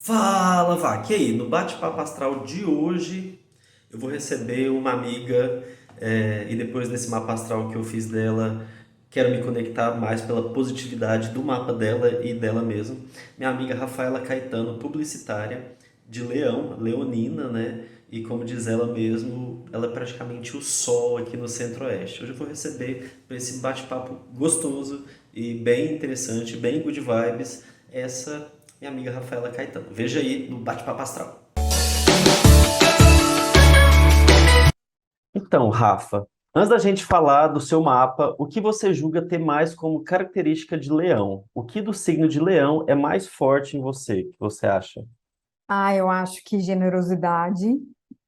Fala, Vac. E aí, no bate-papo astral de hoje, eu vou receber uma amiga, e depois desse mapa astral que eu fiz dela, quero me conectar mais pela positividade do mapa dela e dela mesma. Minha amiga Rafaela Caetano, publicitária de Leão, leonina, né? E como diz ela mesmo, ela é praticamente o sol aqui no Centro-Oeste. Hoje eu vou receber para esse bate-papo gostoso e bem interessante, bem good vibes, essa minha amiga Rafaela Caetano. Veja aí no Bate-Papo Astral. Então, Rafa, antes da gente falar do seu mapa, o que você julga ter mais como característica de leão? O que do signo de leão é mais forte em você, que você acha? Eu acho que generosidade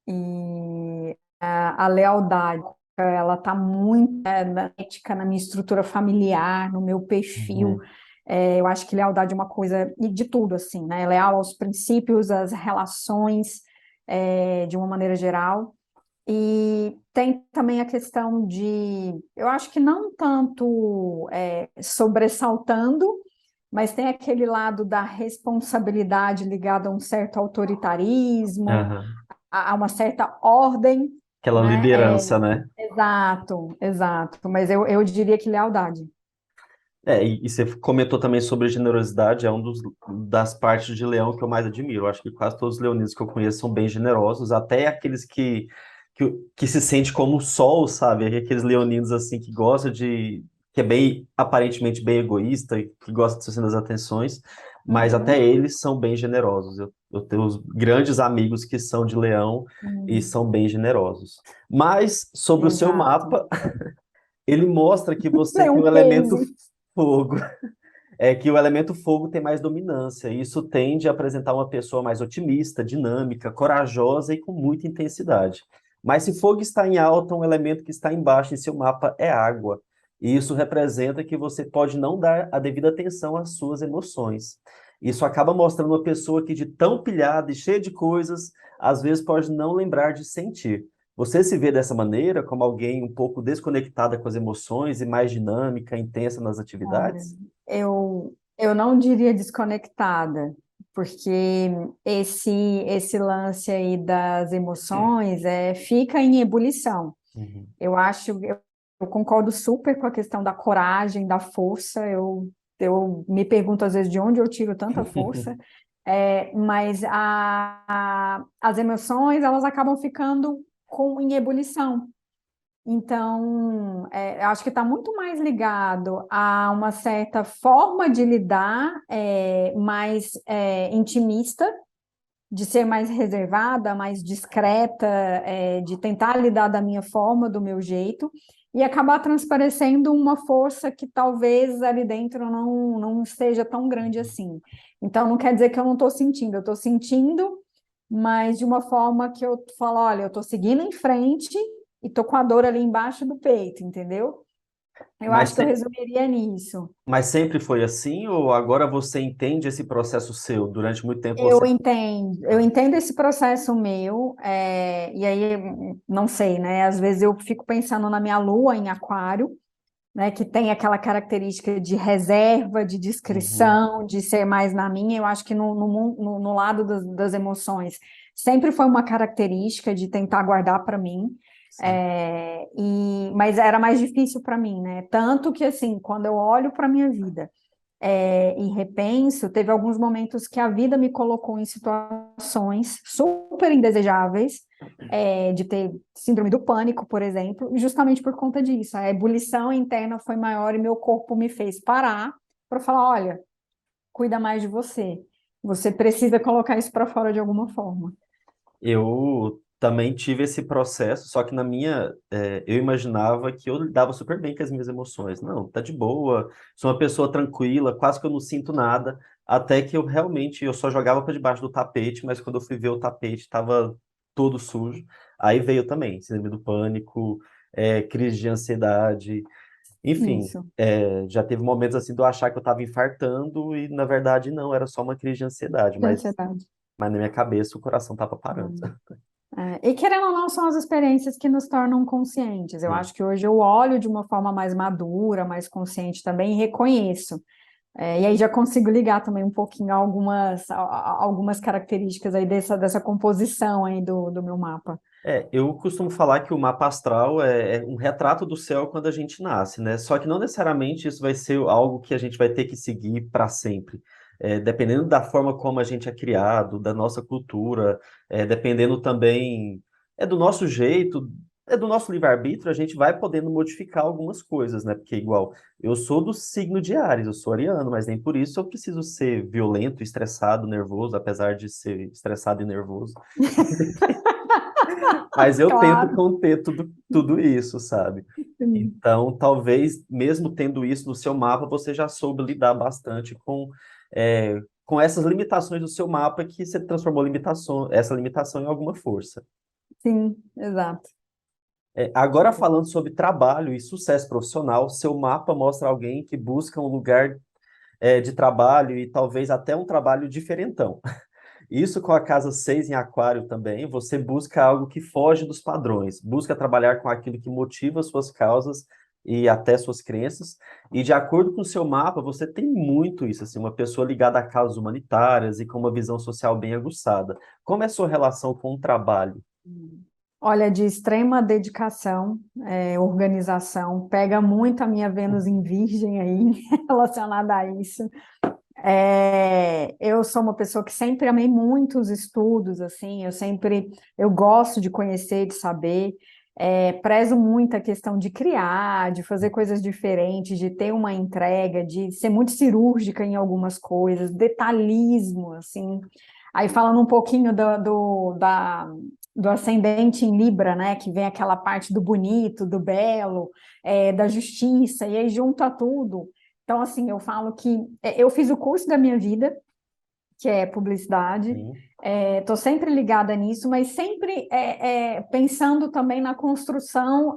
e a lealdade, ela está muito na ética, na minha estrutura familiar, no meu perfil. Uhum. Eu acho que lealdade é uma coisa e de tudo, assim, né? Leal aos princípios, às relações, de uma maneira geral. E tem também a questão de, eu acho que não tanto sobressaltando, mas tem aquele lado da responsabilidade ligado a um certo autoritarismo, Aham. a uma certa ordem, Aquela né? liderança, né? Exato, exato. Mas eu diria que lealdade. E você comentou também sobre generosidade, é das partes de leão que eu mais admiro. Eu acho que quase todos os leoninos que eu conheço são bem generosos, até aqueles que se sente como o sol, sabe? Aqueles leoninos assim que gostam que é bem, aparentemente bem egoísta, e que gosta de ser centro das atenções, mas até Uhum. eles são bem generosos. Eu tenho os grandes amigos que são de leão e Hum, são bem generosos. Mas sobre o seu exato. mapa, ele mostra que você É tem um o elemento case. fogo. É que o elemento fogo tem mais dominância, e isso tende a apresentar uma pessoa mais otimista, dinâmica, corajosa e com muita intensidade. Mas se fogo está em alta, um elemento que está embaixo em seu mapa é água. E isso representa que você pode não dar a devida atenção às suas emoções. Isso acaba mostrando uma pessoa que, de tão pilhada e cheia de coisas, às vezes pode não lembrar de sentir. Você se vê dessa maneira, como alguém um pouco desconectada com as emoções e mais dinâmica, intensa nas Olha, atividades? eu não diria desconectada, porque esse lance aí das emoções fica em ebulição. Uhum. Eu concordo super com a questão da coragem, da força. Eu me pergunto às vezes de onde eu tiro tanta força. Mas as emoções elas acabam ficando em ebulição. Então, eu acho que está muito mais ligado a uma certa forma de lidar mais intimista, de ser mais reservada, mais discreta, de tentar lidar da minha forma, do meu jeito, e acabar transparecendo uma força que talvez ali dentro não esteja tão grande assim. Então, não quer dizer que eu estou sentindo, mas de uma forma que eu falo, olha, eu estou seguindo em frente e estou com a dor ali embaixo do peito, entendeu? Eu Mas, acho que eu se- resumiria nisso. mas sempre foi assim, ou agora você entende esse processo seu? Durante muito tempo você. Eu entendo esse processo meu, e aí, não sei, né? Às vezes eu fico pensando na minha lua em aquário, né? Que tem aquela característica de reserva, de Uhum. discrição, de ser mais na minha. Eu acho que no lado das emoções sempre foi uma característica de tentar guardar para mim. Sim. Mas era mais difícil para mim, né? Tanto que, assim, quando eu olho para a minha vida e repenso, teve alguns momentos que a vida me colocou em situações super indesejáveis, de ter síndrome do pânico, por exemplo, justamente por conta disso. A ebulição interna foi maior e meu corpo me fez parar para falar: olha, cuida mais de você. Você precisa colocar isso para fora de alguma forma. Eu também tive esse processo, só que eu imaginava que eu lidava super bem com as minhas emoções. Não, tá de boa, sou uma pessoa tranquila, quase que eu não sinto nada, até que eu só jogava para debaixo do tapete, mas quando eu fui ver o tapete estava todo sujo. Aí veio também síndrome do pânico, crise de ansiedade. Enfim, Isso, já teve momentos assim de eu achar que eu estava infartando e na verdade não, era só uma crise de ansiedade, de mas, ansiedade. mas na minha cabeça o coração estava parando. E querendo ou não, são as experiências que nos tornam conscientes. Eu Sim. acho que hoje eu olho de uma forma mais madura, mais consciente também e reconheço. E aí já consigo ligar também um pouquinho algumas características aí dessa composição aí do meu mapa. Eu costumo falar que o mapa astral é um retrato do céu quando a gente nasce, né? Só que não necessariamente isso vai ser algo que a gente vai ter que seguir para sempre. Dependendo da forma como a gente é criado, da nossa cultura, dependendo também do nosso jeito, do nosso livre-arbítrio, a gente vai podendo modificar algumas coisas, né? Porque, igual, eu sou do signo de Áries, eu sou ariano, mas nem por isso eu preciso ser violento, estressado, nervoso, apesar de ser estressado e nervoso. Mas eu tento Claro. conter tudo isso, sabe? Então, talvez, mesmo tendo isso no seu mapa, você já soube lidar bastante com essas limitações do seu mapa que você transformou essa limitação em alguma força. Sim, exato. Agora, falando sobre trabalho e sucesso profissional, seu mapa mostra alguém que busca um lugar, de trabalho e talvez até um trabalho diferentão. Isso com a casa 6 em Aquário também, você busca algo que foge dos padrões, busca trabalhar com aquilo que motiva suas causas e até suas crenças. E de acordo com o seu mapa, você tem muito isso, assim, uma pessoa ligada a causas humanitárias e com uma visão social bem aguçada. Como é a sua relação com o trabalho? Olha, de extrema dedicação, organização, pega muito a minha Vênus em Virgem aí, relacionada a isso. Eu sou uma pessoa que sempre amei muito os estudos, assim, eu gosto de conhecer, de saber, prezo muito a questão de criar, de fazer coisas diferentes, de ter uma entrega, de ser muito cirúrgica em algumas coisas, detalhismo, assim. Aí falando um pouquinho do ascendente em Libra, né, que vem aquela parte do bonito, do belo, da justiça, e aí junta tudo. Então, assim, eu falo que eu fiz o curso da minha vida, que é publicidade, Sim. estou sempre ligada nisso, mas sempre pensando também na construção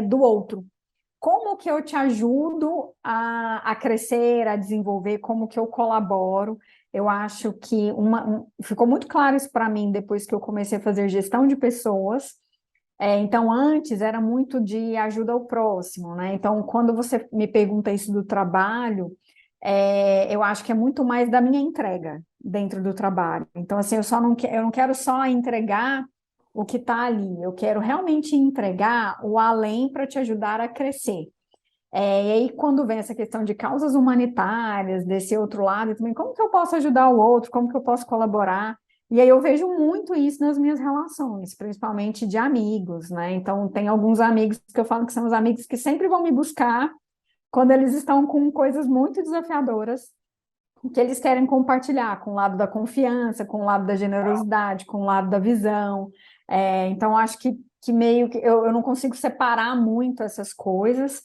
do outro. Como que eu te ajudo a crescer, a desenvolver, como que eu colaboro? Eu acho que ficou muito claro isso para mim depois que eu comecei a fazer gestão de pessoas. Então, antes era muito de ajuda ao próximo, né? Então, quando você me pergunta isso do trabalho, eu acho que é muito mais da minha entrega dentro do trabalho. Então, assim, eu não quero só entregar o que está ali, eu quero realmente entregar o além para te ajudar a crescer. E aí, quando vem essa questão de causas humanitárias, desse outro lado, também, como que eu posso ajudar o outro, como que eu posso colaborar? E aí eu vejo muito isso nas minhas relações, principalmente de amigos, né? Então, tem alguns amigos que eu falo que são os amigos que sempre vão me buscar quando eles estão com coisas muito desafiadoras, que eles querem compartilhar, com o lado da confiança, com o lado da generosidade, com o lado da visão. Então, acho que meio que eu não consigo separar muito essas coisas,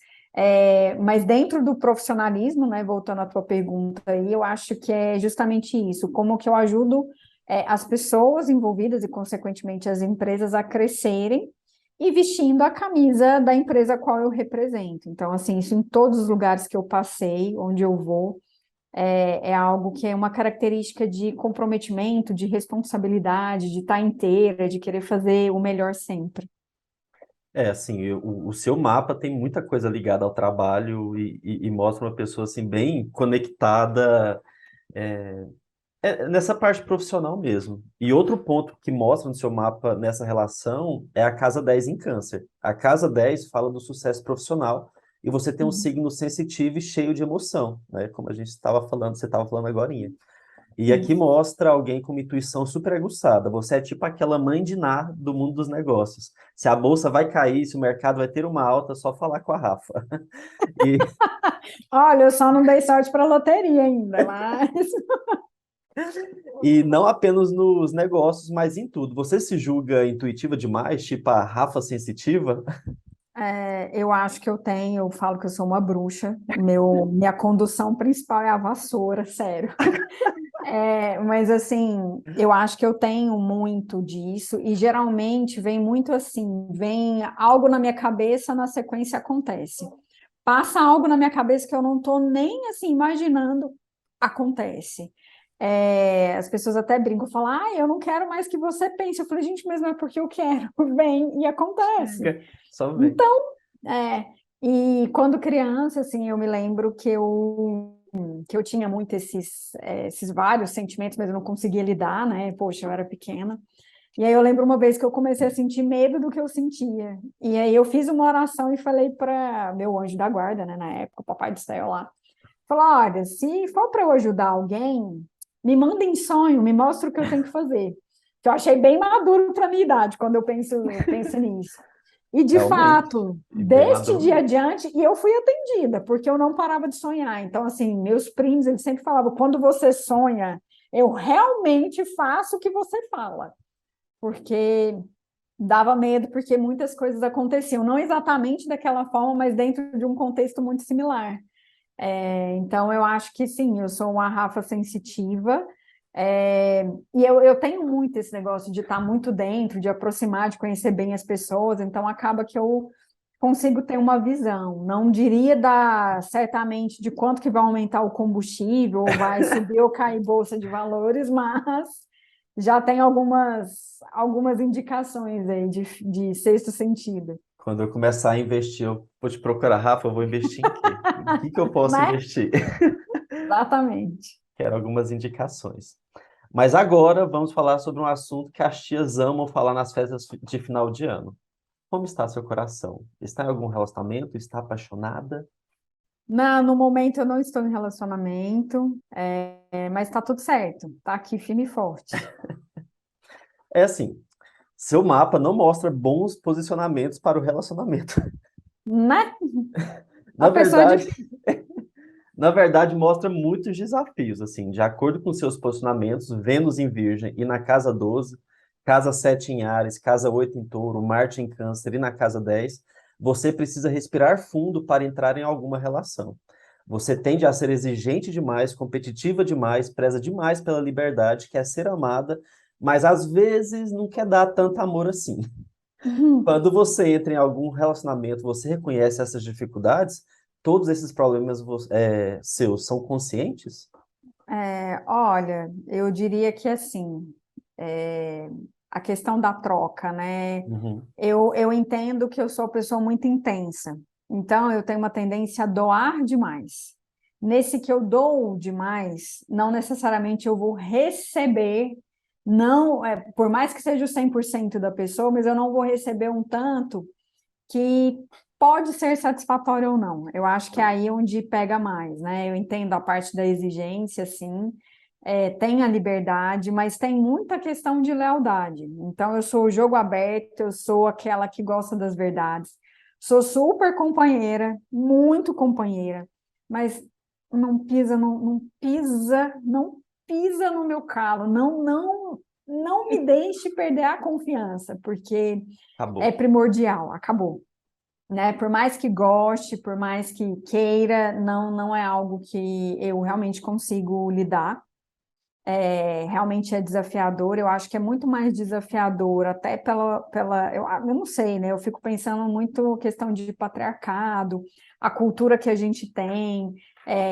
mas dentro do profissionalismo, né, voltando à tua pergunta aí, eu acho que é justamente isso, como que eu ajudo as pessoas envolvidas e, consequentemente, as empresas a crescerem e vestindo a camisa da empresa a qual eu represento. Então, assim, isso em todos os lugares que eu passei, onde eu vou, é algo que é uma característica de comprometimento, de responsabilidade, de estar inteira, de querer fazer o melhor sempre. Assim, o seu mapa tem muita coisa ligada ao trabalho e mostra uma pessoa, assim, bem conectada, é, nessa parte profissional mesmo. E outro ponto que mostra no seu mapa nessa relação é a casa 10 em Câncer. A casa 10 fala do sucesso profissional e você tem um Uhum. signo sensitivo e cheio de emoção, né? Como a gente estava falando, você estava falando agorinha. E aqui Isso. mostra alguém com uma intuição super aguçada. Você é tipo aquela mãe de Ná do mundo dos negócios. Se a bolsa vai cair, se o mercado vai ter uma alta, é só falar com a Rafa. E, Olha, eu só não dei sorte para loteria ainda, mas e não apenas nos negócios, mas em tudo. Você se julga intuitiva demais, tipo a Rafa sensitiva? eu acho que eu falo que eu sou uma bruxa. Minha condução principal é a vassoura, sério. Mas assim, eu acho que eu tenho muito disso, e geralmente vem muito assim, vem algo na minha cabeça, na sequência acontece. Passa algo na minha cabeça que eu não estou nem assim imaginando, acontece. As pessoas até brincam, falam, eu não quero mais que você pense. Eu falei, gente, mas não é porque eu quero, vem e acontece. Chega, só vem. Então, é, e quando criança, assim, eu me lembro que eu que eu tinha muito esses vários sentimentos, mas eu não conseguia lidar, né? Poxa, eu era pequena. E aí eu lembro uma vez que eu comecei a sentir medo do que eu sentia. E aí eu fiz uma oração e falei para meu anjo da guarda, né, na época, o papai do céu lá. Falei, olha, se for para eu ajudar alguém, me manda em sonho, me mostra o que eu tenho que fazer. Que eu achei bem maduro para minha idade quando eu penso nisso. E de Realmente. fato, E bem deste maduro dia mesmo. adiante, e eu fui atendida, porque eu não parava de sonhar. Então, assim, meus primos, eles sempre falavam, quando você sonha, eu realmente faço o que você fala. Porque dava medo, porque muitas coisas aconteciam, não exatamente daquela forma, mas dentro de um contexto muito similar. Então, eu acho que sim, eu sou uma Rafa sensitiva, e eu tenho muito esse negócio de estar muito dentro, de aproximar, de conhecer bem as pessoas, então acaba que eu consigo ter uma visão. Não diria certamente de quanto que vai aumentar o combustível, ou vai subir ou cair bolsa de valores, mas já tem algumas indicações aí de sexto sentido, Quando eu começar a investir, eu vou te procurar, Rafa, eu vou investir em quê? Em que eu posso né? investir? Exatamente. Quero algumas indicações. Mas agora vamos falar sobre um assunto que as tias amam falar nas festas de final de ano. Como está seu coração? Está em algum relacionamento? Está apaixonada? Não, no momento eu não estou em relacionamento, mas está tudo certo, tá aqui firme e forte. É assim, seu mapa não mostra bons posicionamentos para o relacionamento. Né? Na A pessoa é verdade, difícil. na verdade, mostra muitos desafios, assim, de acordo com seus posicionamentos, Vênus em Virgem e na casa 12, casa 7 em Áries, casa 8 em Touro, Marte em Câncer e na casa 10, você precisa respirar fundo para entrar em alguma relação. Você tende a ser exigente demais, competitiva demais, preza demais pela liberdade, quer ser amada, mas às vezes não quer dar tanto amor assim. Quando você entra em algum relacionamento, você reconhece essas dificuldades, todos esses problemas seus são conscientes? Olha, eu diria que assim, é, a questão da troca, né? Uhum, Eu entendo que eu sou uma pessoa muito intensa, então eu tenho uma tendência a doar demais. Nesse que eu dou demais, não necessariamente eu vou receber, não, por mais que seja o 100% da pessoa, mas eu não vou receber um tanto que pode ser satisfatório ou não. Eu acho que é aí onde pega mais, né? Eu entendo a parte da exigência, sim, tem a liberdade, mas tem muita questão de lealdade. Então, eu sou o jogo aberto, eu sou aquela que gosta das verdades, sou super companheira, muito companheira, mas não pisa no meu calo, não me deixe perder a confiança, porque é acabou. primordial, acabou, né? Por mais que goste, por mais que queira, não é algo que eu realmente consigo lidar. Realmente é desafiador. Eu acho que é muito mais desafiador, até eu não sei, né? Eu fico pensando muito questão de patriarcado, a cultura que a gente tem.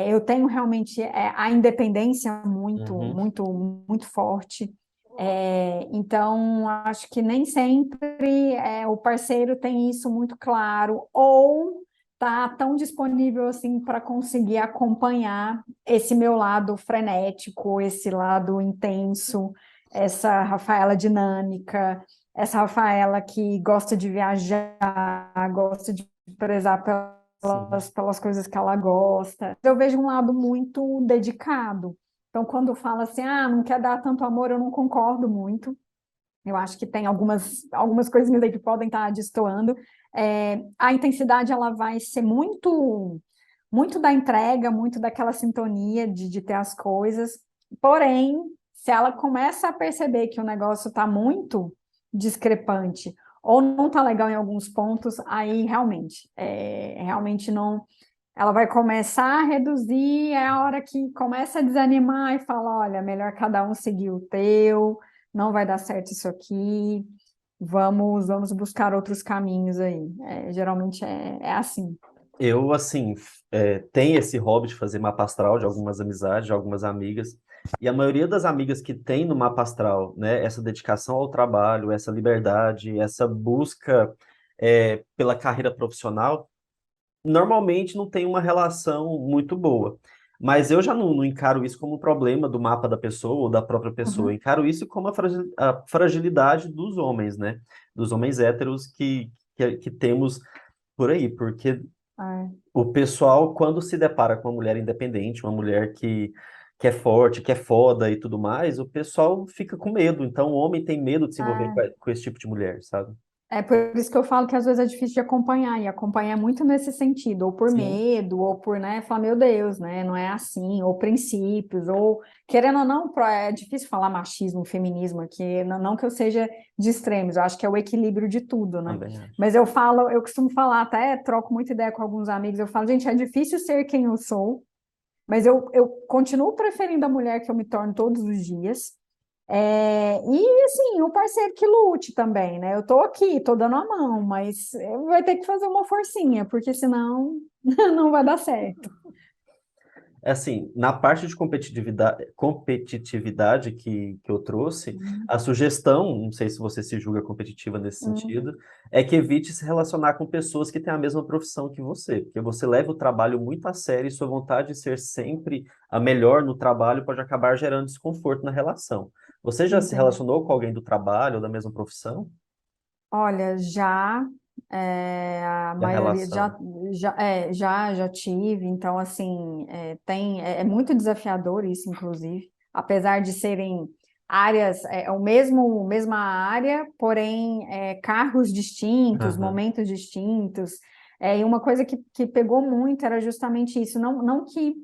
Eu tenho realmente a independência muito, Uhum. muito, muito forte. Então, acho que nem sempre o parceiro tem isso muito claro, ou tá tão disponível assim para conseguir acompanhar esse meu lado frenético, esse lado intenso, essa Rafaela dinâmica, essa Rafaela que gosta de viajar, gosta de prezar Sim. pelas coisas que ela gosta. Eu vejo um lado muito dedicado. Então, quando fala assim, não quer dar tanto amor, eu não concordo muito. Eu acho que tem algumas coisinhas aí que podem estar destoando. A intensidade ela vai ser muito, muito da entrega, muito daquela sintonia de ter as coisas. Porém, se ela começa a perceber que o negócio está muito discrepante ou não está legal em alguns pontos, aí realmente não. Ela vai começar a reduzir, é a hora que começa a desanimar e fala: olha, melhor cada um seguir o teu, não vai dar certo isso aqui, vamos buscar outros caminhos aí. Geralmente é assim. Eu, assim, tenho esse hobby de fazer mapa astral de algumas amizades, de algumas amigas, e a maioria das amigas que tem no mapa astral, né, essa dedicação ao trabalho, essa liberdade, essa busca, pela carreira profissional, normalmente não tem uma relação muito boa. Mas eu já não encaro isso como um problema do mapa da pessoa ou da própria pessoa. Eu Uhum. encaro isso como a fragilidade dos homens, né? Dos homens héteros que temos por aí. Porque É, o pessoal, quando se depara com uma mulher independente, uma mulher que é forte, que é foda e tudo mais, o pessoal fica com medo. Então, o homem tem medo de se envolver é. com esse tipo de mulher, sabe? É por isso que eu falo que às vezes é difícil de acompanhar, e acompanhar muito nesse sentido, ou por Sim. medo, ou por, né, falar, meu Deus, né, não é assim, ou princípios, ou, querendo ou não, é difícil falar machismo, feminismo aqui, não que eu seja de extremos, eu acho que é o equilíbrio de tudo, né, Também acho. mas eu costumo falar, até troco muita ideia com alguns amigos, eu falo, gente, é difícil ser quem eu sou, mas eu continuo preferindo a mulher que eu me torno todos os dias, e assim, o parceiro que lute também, né? Eu tô aqui, tô dando a mão, mas vai ter que fazer uma forcinha, porque senão não vai dar certo. É assim, na parte de competitividade que eu trouxe, Uhum, a sugestão, não sei se você se julga competitiva nesse uhum, sentido, é que evite se relacionar com pessoas que têm a mesma profissão que você, porque você leva o trabalho muito a sério e sua vontade de ser sempre a melhor no trabalho pode acabar gerando desconforto na relação. Você já se entendo. relacionou com alguém do trabalho ou da mesma profissão? Olha, a E a maioria relação? já tive, então assim, é muito desafiador isso, inclusive, apesar de serem áreas, mesma área, porém cargos distintos, Aham. momentos distintos, e uma coisa que pegou muito era justamente isso, não que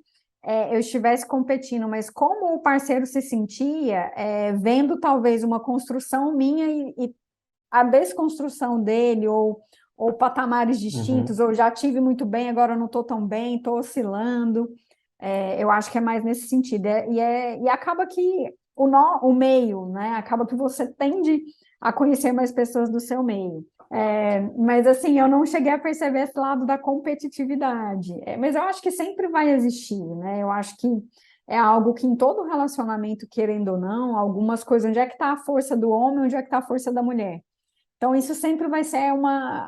eu estivesse competindo, mas como o parceiro se sentia, vendo talvez uma construção minha e a desconstrução dele, ou patamares distintos, Uhum. ou já tive muito bem, agora não estou tão bem, estou oscilando. Eu acho que é mais nesse sentido. E acaba que o meio, né? Acaba que você tende a conhecer mais pessoas do seu meio. Mas assim, eu não cheguei a perceber esse lado da competitividade. Mas eu acho que sempre vai existir, né? Eu acho que é algo que em todo relacionamento, querendo ou não, algumas coisas, onde é que está a força do homem, onde é que está a força da mulher? Então, isso sempre vai ser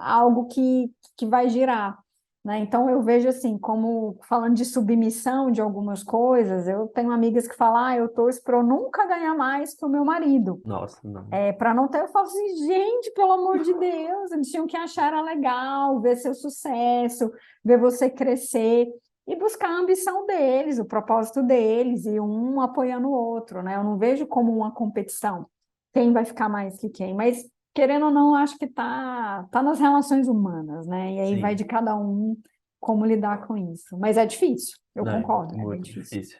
algo que vai girar, né? Então, eu vejo assim, como falando de submissão de algumas coisas, eu tenho amigas que falam, eu torço para eu nunca ganhar mais que o meu marido. Nossa, não. Para não ter, eu falo assim, gente, pelo amor de Deus, eles tinham que achar era legal, ver seu sucesso, ver você crescer e buscar a ambição deles, o propósito deles, e um apoiando o outro, né? Eu não vejo como uma competição, quem vai ficar mais que quem, mas querendo ou não, acho que tá nas relações humanas, né? E aí vai Sim, de cada um como lidar com isso. Mas é difícil, eu né? concordo, é bem Muito difícil. difícil.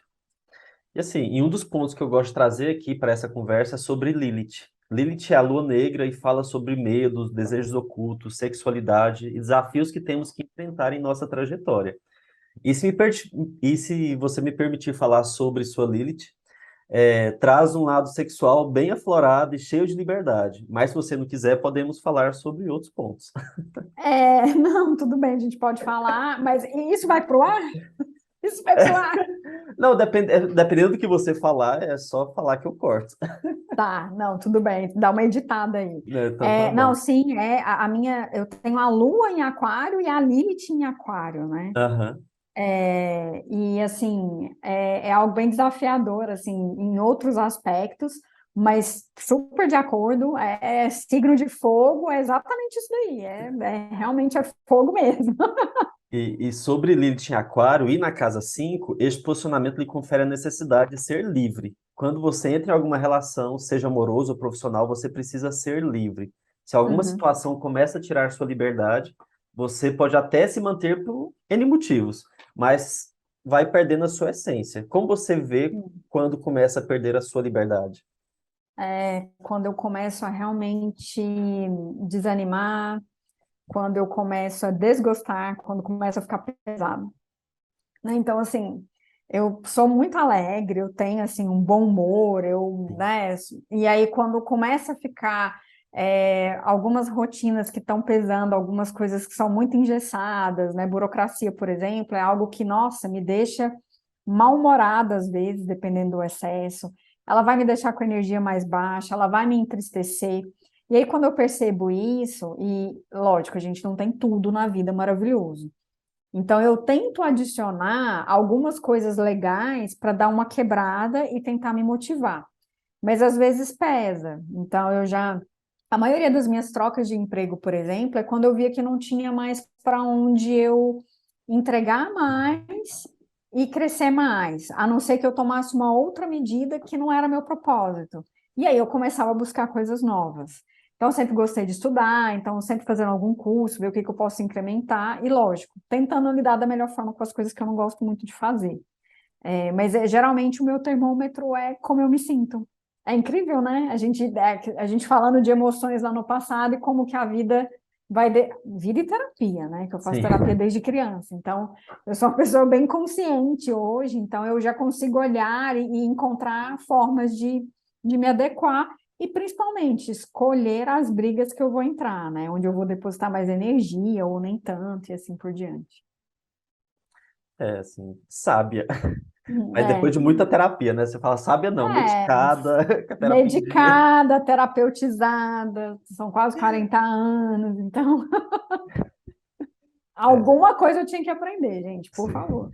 E assim, e um dos pontos que eu gosto de trazer aqui para essa conversa é sobre Lilith. Lilith é a lua negra e fala sobre medos, desejos ocultos, sexualidade e desafios que temos que enfrentar em nossa trajetória. E se você me permitir falar sobre sua Lilith, traz um lado sexual bem aflorado e cheio de liberdade. Mas se você não quiser, podemos falar sobre outros pontos. Não, tudo bem, a gente pode falar, mas isso vai pro ar? Isso vai pro ar? Não, dependendo do que você falar, é só falar que eu corto. Tá, não, tudo bem, dá uma editada aí. Né? Então tá Não, bom. sim, a minha, eu tenho a Lua em Aquário e a Lilith em Aquário, né? Aham. E assim, é algo bem desafiador, assim, em outros aspectos, mas super de acordo, signo de fogo, é exatamente isso daí, realmente é fogo mesmo. E sobre Lilith em Aquário e na casa 5, este posicionamento lhe confere a necessidade de ser livre. Quando você entra em alguma relação, seja amoroso ou profissional, você precisa ser livre. Se alguma Uhum. situação começa a tirar sua liberdade, você pode até se manter por N motivos, mas vai perdendo a sua essência. Como você vê quando começa a perder a sua liberdade? Quando eu começo a realmente desanimar, quando eu começo a desgostar, quando começa a ficar pesado, né? Então, assim, eu sou muito alegre, eu tenho, assim, um bom humor, né? E aí, quando começa a ficar algumas rotinas que estão pesando, algumas coisas que são muito engessadas, né? Burocracia, por exemplo, é algo que, nossa, me deixa mal-humorada às vezes, dependendo do excesso. Ela vai me deixar com a energia mais baixa, ela vai me entristecer. E aí, quando eu percebo isso, e lógico, a gente não tem tudo na vida maravilhoso. Então, eu tento adicionar algumas coisas legais para dar uma quebrada e tentar me motivar. Mas às vezes pesa. Então, eu já. A maioria das minhas trocas de emprego, por exemplo, é quando eu via que não tinha mais para onde eu entregar mais e crescer mais, a não ser que eu tomasse uma outra medida que não era meu propósito. E aí eu começava a buscar coisas novas. Então, eu sempre gostei de estudar, então, sempre fazendo algum curso, ver o que que eu posso incrementar, e lógico, tentando lidar da melhor forma com as coisas que eu não gosto muito de fazer. Mas geralmente o meu termômetro é como eu me sinto. É incrível, né? A gente falando de emoções lá no passado e como que a vida vida e terapia, né? Que eu faço Sim. terapia desde criança. Então, eu sou uma pessoa bem consciente hoje, então eu já consigo olhar e encontrar formas de me adequar e principalmente escolher as brigas que eu vou entrar, né? Onde eu vou depositar mais energia ou nem tanto e assim por diante. É, assim, sábia. Mas depois É, de muita terapia, né? Você fala, sábia não, é, medicada, com a terapia em dia. medicada, terapeutizada, são quase 40 anos, então É, alguma coisa eu tinha que aprender, gente, por sim. favor.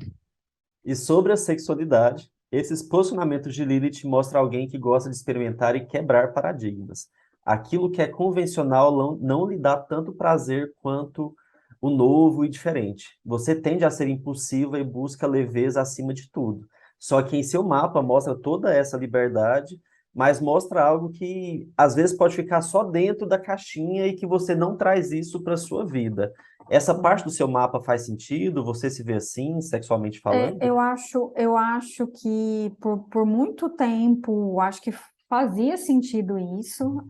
E sobre a sexualidade, esses posicionamentos de Lilith mostram alguém que gosta de experimentar e quebrar paradigmas. Aquilo que é convencional não lhe dá tanto prazer quanto o novo e diferente. Você tende a ser impulsiva e busca leveza acima de tudo. Só que em seu mapa mostra toda essa liberdade, mas mostra algo que às vezes pode ficar só dentro da caixinha e que você não traz isso para sua vida. Essa parte do seu mapa faz sentido? Você se vê assim, sexualmente falando? Eu acho que por muito tempo, acho que fazia sentido isso.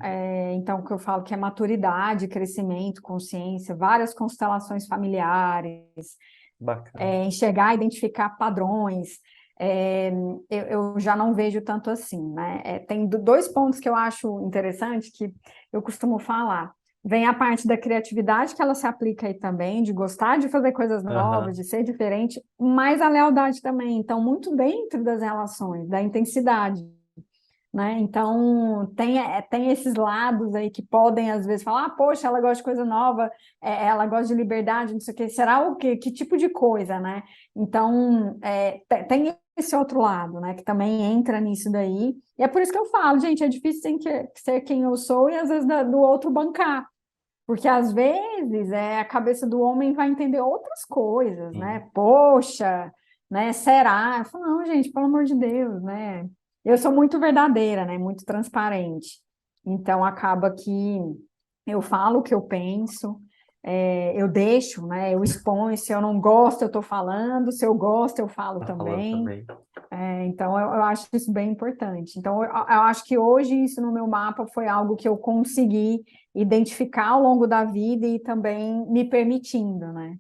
Então, o que eu falo que é maturidade, crescimento, consciência, várias constelações familiares, Bacana. enxergar, identificar padrões. é, eu já não vejo tanto assim, né? Tem dois pontos que eu acho interessante que eu costumo falar. Vem a parte da criatividade, que ela se aplica aí também, de gostar de fazer coisas novas, Aham. de ser diferente, mas a lealdade também. Então, muito dentro das relações, da intensidade, né? Então, tem esses lados aí que podem, às vezes, falar, poxa, ela gosta de coisa nova, ela gosta de liberdade, não sei o quê, será o quê? Que tipo de coisa, né? Então, tem esse outro lado, né, que também entra nisso daí, e é por isso que eu falo, gente, é difícil ser quem eu sou e às vezes do outro bancar, porque às vezes a cabeça do homem vai entender outras coisas, Sim. né? Poxa, né? Será? Eu falo, não, gente, pelo amor de Deus, né? Eu sou muito verdadeira, né? Muito transparente. Então acaba que eu falo o que eu penso, eu deixo, né? Eu exponho. Se eu não gosto, eu estou falando. Se eu gosto, eu falo Tá falando também. também. Então, eu acho isso bem importante. Então, eu acho que hoje isso no meu mapa foi algo que eu consegui identificar ao longo da vida e também me permitindo, né?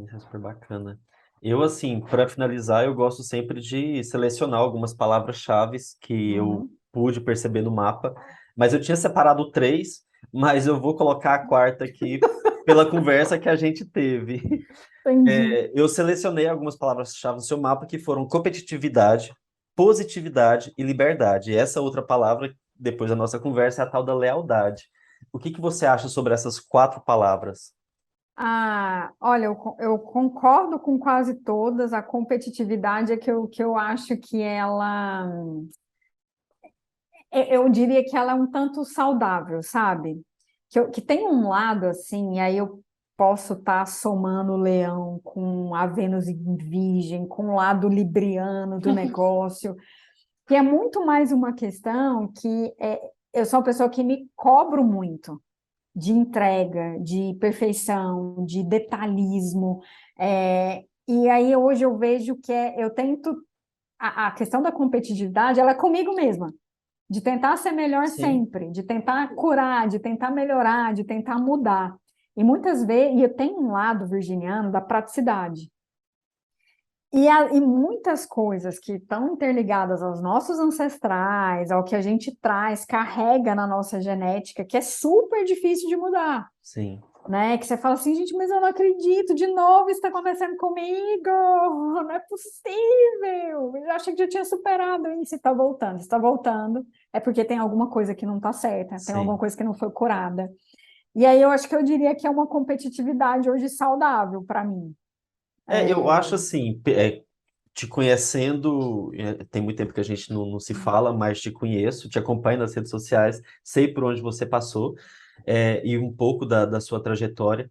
Isso é super bacana. Eu, assim, para finalizar, eu gosto sempre de selecionar algumas palavras-chave que eu Uhum. pude perceber no mapa, mas eu tinha separado três, mas eu vou colocar a quarta aqui pela conversa que a gente teve. Entendi. Eu selecionei algumas palavras-chave no seu mapa que foram competitividade, positividade e liberdade. E essa outra palavra, depois da nossa conversa, é a tal da lealdade. O que que você acha sobre essas quatro palavras? Olha, eu concordo com quase todas. A competitividade é que eu acho que ela, eu diria que ela é um tanto saudável, sabe? Que tem um lado assim, e aí eu posso estar somando o leão com a Vênus em Virgem, com o lado libriano do negócio, que é muito mais uma questão que eu sou uma pessoa que me cobro muito de entrega, de perfeição, de detalhismo. E aí hoje eu vejo que eu tento a questão da competitividade, ela é comigo mesma, de tentar ser melhor Sim, sempre, de tentar curar, de tentar melhorar, de tentar mudar. E muitas vezes, e eu tenho um lado virginiano da praticidade. E muitas coisas que estão interligadas aos nossos ancestrais, ao que a gente traz, carrega na nossa genética, que é super difícil de mudar, sim, né? Que você fala assim, gente, mas eu não acredito, de novo isso está acontecendo comigo, não é possível. Eu achei que já tinha superado isso, está voltando, é porque tem alguma coisa que não está certa, tem alguma sim. coisa que não foi curada. E aí eu acho que eu diria que é uma competitividade hoje saudável para mim. Eu É, acho assim, te conhecendo, tem muito tempo que a gente não se fala, mas te conheço, te acompanho nas redes sociais, sei por onde você passou, e um pouco da sua trajetória.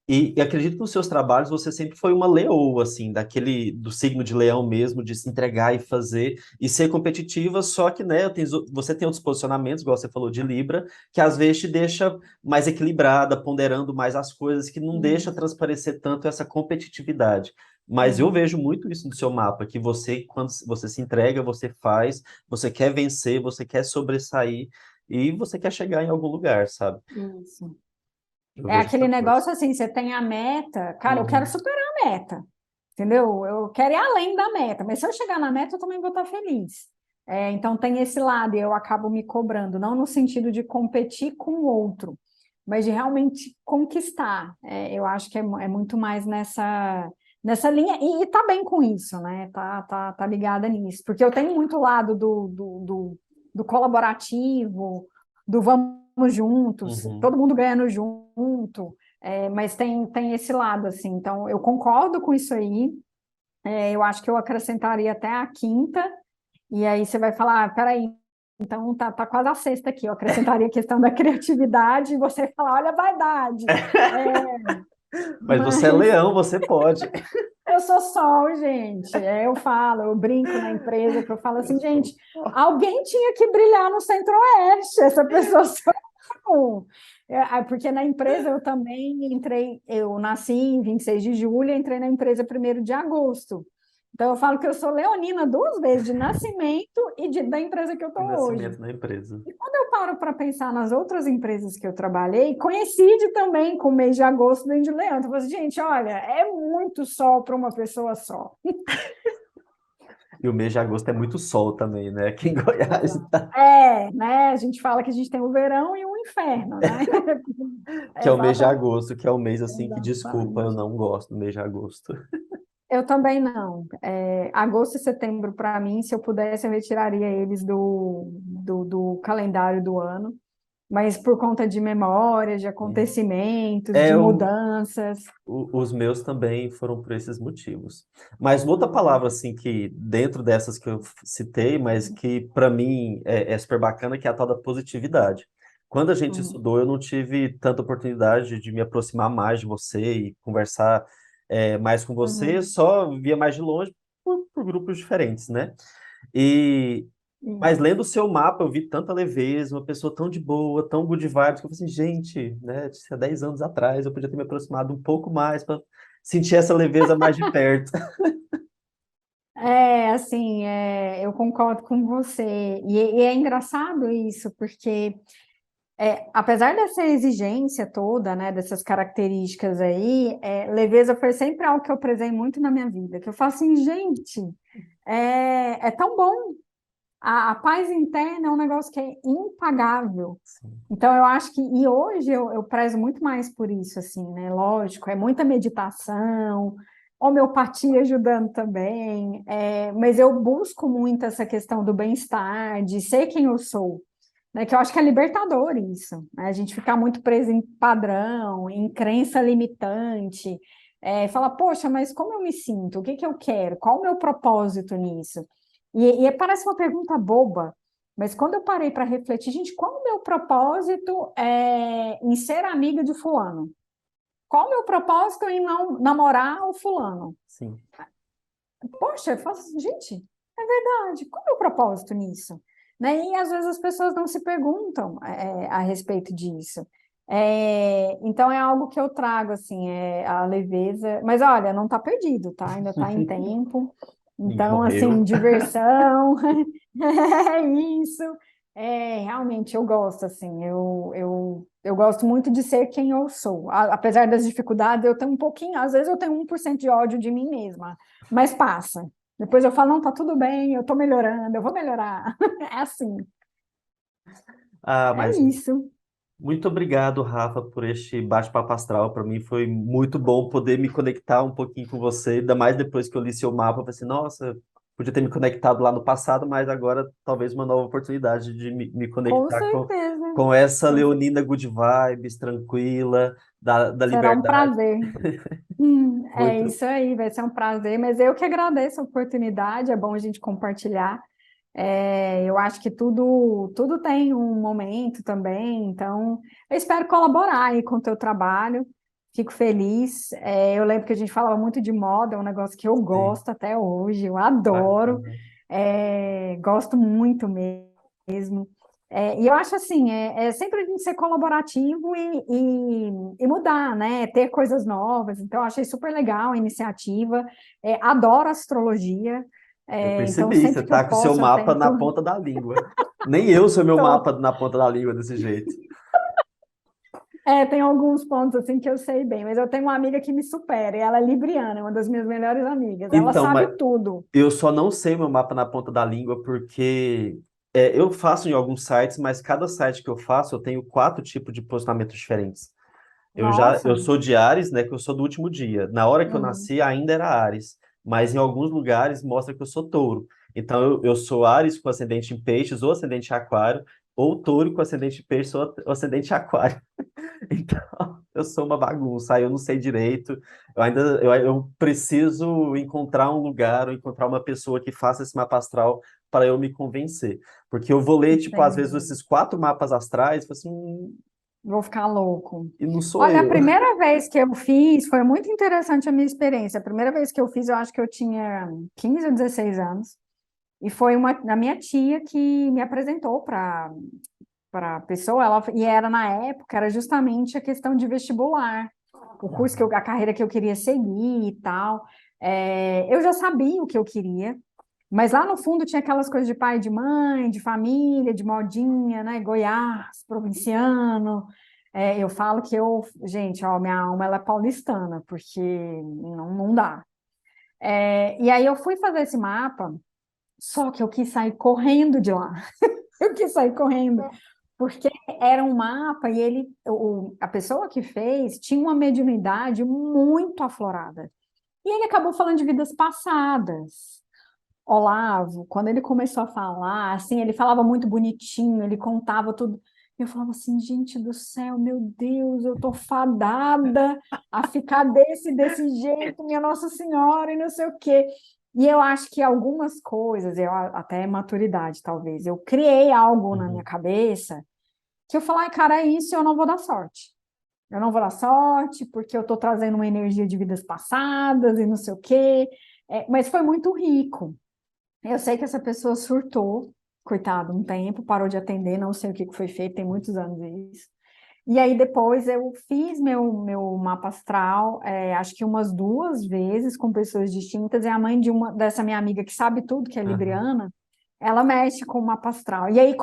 E acredito que nos seus trabalhos você sempre foi uma leoa, assim, do signo de leão mesmo, de se entregar e fazer e ser competitiva, só que, né, você tem outros posicionamentos, igual você falou de Libra, que às vezes te deixa mais equilibrada, ponderando mais as coisas, que não deixa isso. transparecer tanto essa competitividade. Mas eu Uhum. vejo muito isso no seu mapa, que você, quando você se entrega, você faz, você quer vencer, você quer sobressair e você quer chegar em algum lugar, sabe? Isso. Eu É vejo aquele essa força. negócio assim, você tem a meta, cara, eu quero Uhum. superar a meta, entendeu? Eu quero ir além da meta, mas se eu chegar na meta, eu também vou estar feliz. Então tem esse lado, e eu acabo me cobrando, não no sentido de competir com o outro, mas de realmente conquistar. Eu acho que é muito mais nessa linha, e tá bem com isso, né? Tá ligada nisso, porque eu tenho muito lado do colaborativo, do vamos juntos, Uhum. todo mundo ganhando junto, mas tem esse lado, assim. Então, eu concordo com isso aí. Eu acho que eu acrescentaria até a quinta, e aí você vai falar, peraí, então tá quase a sexta aqui. Eu acrescentaria a questão da criatividade, e você fala, olha a vaidade. É, Mas você é mas leão, você pode. eu sou sol, gente. Eu falo, eu brinco na empresa, que eu falo Eu assim, sou gente, só. alguém tinha que brilhar no Centro-Oeste, essa pessoa sou eu. Porque na empresa eu também entrei, eu nasci em 26 de julho e entrei na empresa 1º de agosto. Então eu falo que eu sou leonina 2 vezes, de nascimento e da empresa que eu E estou hoje. nascimento na empresa. E quando eu paro para pensar nas outras empresas que eu trabalhei, coincide também com o mês de agosto dentro de Leão. Então, eu falo assim, gente, olha, é muito sol para uma pessoa só. E o mês de agosto é muito sol também, né? Aqui em Goiás, Exato. Né? A gente fala que a gente tem o verão e o inferno, né? que é o mês de Exatamente. agosto, que é o mês assim que, desculpa, eu Exatamente. não gosto do mês de agosto. Eu também não. Agosto e setembro, para mim, se eu pudesse, eu retiraria eles do calendário do ano. Mas por conta de memórias, de Sim. acontecimentos, de É, mudanças. os meus também foram por esses motivos. Mas uma outra palavra, assim, que dentro dessas que eu citei, mas que para mim é super bacana, que é a tal da positividade. Quando a gente Uhum, estudou, eu não tive tanta oportunidade de me aproximar mais de você e conversar mais com você, uhum, só via mais de longe por grupos diferentes, né? E, mas isso. lendo o seu mapa, eu vi tanta leveza, uma pessoa tão de boa, tão good vibes, que eu falei assim, gente, né, há 10 anos atrás eu podia ter me aproximado um pouco mais para sentir essa leveza mais de perto. Assim, eu concordo com você. E é engraçado isso, porque apesar dessa exigência toda, né, dessas características aí, leveza foi sempre algo que eu prezei muito na minha vida, que eu falo assim, gente, é tão bom. A paz interna é um negócio que é impagável. Sim. Então, eu acho que, e hoje eu prezo muito mais por isso, assim, né? Lógico, é muita meditação, homeopatia ajudando também, mas eu busco muito essa questão do bem-estar, de ser quem eu sou, né? Que eu acho que é libertador isso, né? A gente ficar muito preso em padrão, em crença limitante, falar, poxa, mas como eu me sinto? O que que eu quero? Qual o meu propósito nisso? E parece uma pergunta boba, mas quando eu parei para refletir, gente, qual o meu propósito em ser amiga de fulano? Qual o meu propósito em não namorar o fulano? Sim. Poxa, eu falo assim, gente, é verdade, qual é o meu propósito nisso? Né? E às vezes as pessoas não se perguntam a respeito disso. Então é algo que eu trago, assim, a leveza. Mas olha, não está perdido, tá? Ainda está em tempo. Ninguém Então, assim, morreu. diversão, é isso. Realmente eu gosto, assim, eu gosto muito de ser quem eu sou. Apesar das dificuldades, eu tenho um pouquinho, às vezes eu tenho 1% de ódio de mim mesma, mas passa. Depois eu falo, não, tá tudo bem, eu tô melhorando, eu vou melhorar. É assim, Ah, é mas isso. muito obrigado, Rafa, por este bate-papo astral. Para mim foi muito bom poder me conectar um pouquinho com você, ainda mais depois que eu li seu mapa. Eu falei assim, nossa, podia ter me conectado lá no passado, mas agora talvez uma nova oportunidade de me Com conectar certeza. com essa Leonina good vibes, tranquila, da Será um liberdade. prazer. É Muito. isso aí, vai ser um prazer, mas eu que agradeço a oportunidade, é bom a gente compartilhar. Eu acho que tudo tem um momento também, então eu espero colaborar aí com o teu trabalho, fico feliz. Eu lembro que a gente falava muito de moda, é um negócio que eu Sim, gosto até hoje, eu adoro, bacana. gosto muito mesmo. E eu acho assim, é sempre a gente ser colaborativo e mudar, né? Ter coisas novas. Então, eu achei super legal a iniciativa. Adoro astrologia. Eu Então, percebi, você sempre que eu tá com o seu posso, eu mapa na tento. ponta da língua. Nem eu sou meu mapa Tô- na ponta da língua desse jeito. Tem alguns pontos assim que eu sei bem, mas eu tenho uma amiga que me supera, e ela é libriana, é uma das minhas melhores amigas. Ela Então, sabe mas tudo. eu só não sei meu mapa na ponta da língua porque eu faço em alguns sites, mas cada site que eu faço, eu tenho 4 tipos de posicionamentos diferentes. Eu Nossa. sou de Áries, né, que eu sou do último dia. Na hora que eu Uhum. nasci, ainda era Áries, mas em alguns lugares mostra que eu sou Touro. Então, eu sou Áries com ascendente em Peixes ou ascendente em Aquário, ou Touro com ascendente em Peixes ou ascendente em Aquário. Então, eu sou uma bagunça, aí eu não sei direito. Eu preciso encontrar um lugar ou encontrar uma pessoa que faça esse mapa astral para eu me convencer. Porque eu vou ler, tipo, às vezes Entendi. esses 4 mapas astrais, e falo assim, Vou ficar louco. e não sou Olha, a eu. primeira vez que eu fiz, foi muito interessante a minha experiência. A primeira vez que eu fiz, eu acho que eu tinha 15 ou 16 anos. E foi a minha tia que me apresentou para a pessoa, e era na época, era justamente a questão de vestibular, o curso a carreira que eu queria seguir e tal. Eu já sabia o que eu queria, mas lá no fundo tinha aquelas coisas de pai, de mãe, de família, de modinha, né? Goiás, provinciano. Eu falo que gente, ó, minha alma ela é paulistana, porque não dá. E aí eu fui fazer esse mapa, só que eu quis sair correndo de lá. Eu quis sair correndo, porque era um mapa e a pessoa que fez tinha uma mediunidade muito aflorada. E ele acabou falando de vidas passadas. Olavo, quando ele começou a falar, assim, ele falava muito bonitinho, ele contava tudo. Eu falava assim, gente do céu, meu Deus, eu tô fadada a ficar desse jeito, minha Nossa Senhora, e não sei o quê. E eu acho que algumas coisas, até maturidade, talvez, eu criei algo na minha Uhum. cabeça que eu falei, cara, é isso, eu não vou dar sorte. Eu não vou dar sorte, porque eu tô trazendo uma energia de vidas passadas e não sei o quê. Mas foi muito rico. Eu sei que essa pessoa surtou, coitado, um tempo, parou de atender, não sei o que foi feito, tem muitos anos isso. E aí depois eu fiz meu mapa astral, acho que umas 2 vezes com pessoas distintas, e a mãe dessa minha amiga que sabe tudo, que é Aham, libriana, ela mexe com o mapa astral. E aí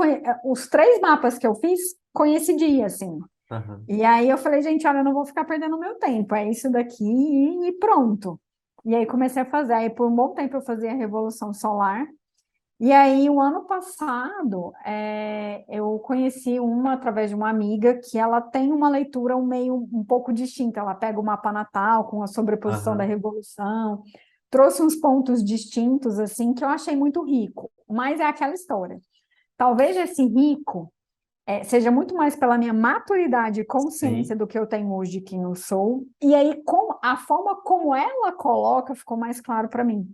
os 3 mapas que eu fiz coincidiam, assim. aham. E aí eu falei, gente, olha, eu não vou ficar perdendo meu tempo, é isso daqui e pronto. E aí comecei a fazer. Aí por um bom tempo eu fazia a Revolução Solar. E aí o ano passado eu conheci uma através de uma amiga que ela tem uma leitura um pouco distinta. Ela pega o mapa natal com a sobreposição da Aham, Revolução, trouxe uns pontos distintos assim que eu achei muito rico. Mas é aquela história. Talvez esse rico seja muito mais pela minha maturidade e consciência sim, do que eu tenho hoje de quem eu sou. E aí, a forma como ela coloca ficou mais claro para mim.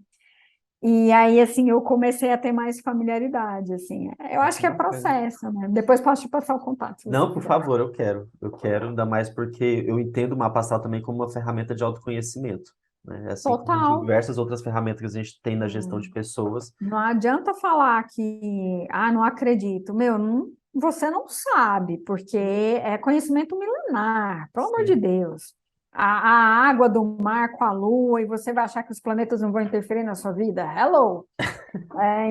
E aí, assim, eu comecei a ter mais familiaridade, assim. Eu acho que que é bacana. processo, né? Depois posso te passar o contato, se você Não, por quiser. favor, eu quero. Eu quero, ainda mais porque eu entendo o mapa astral também como uma ferramenta de autoconhecimento, né? Assim como Total. diversas outras ferramentas que a gente tem na gestão de pessoas. Não adianta falar que, não acredito. Meu, você não sabe, porque é conhecimento milenar, pelo amor de Sim, Deus. A água do mar com a lua, e você vai achar que os planetas não vão interferir na sua vida? Hello!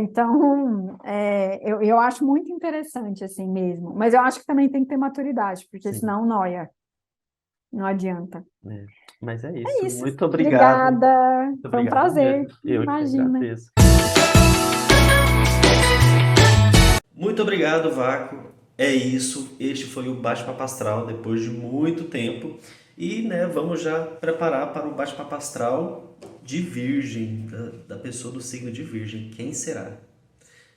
Então, eu acho muito interessante assim mesmo. Mas eu acho que também tem que ter maturidade, porque sim. senão noia, não adianta. É. Mas é É isso. isso. Muito obrigado. Obrigada. Muito Foi um obrigado prazer. mesmo. Eu que Imagina. agradeço. Muito obrigado, Vaco. É isso. Este foi o Bate-Papo Astral depois de muito tempo. E, né, vamos já preparar para o Bate-Papo Astral de Virgem, da pessoa do signo de Virgem. Quem será?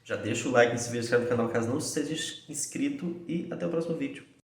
Já deixa o like nesse vídeo, se inscreve no canal caso não seja inscrito e até o próximo vídeo.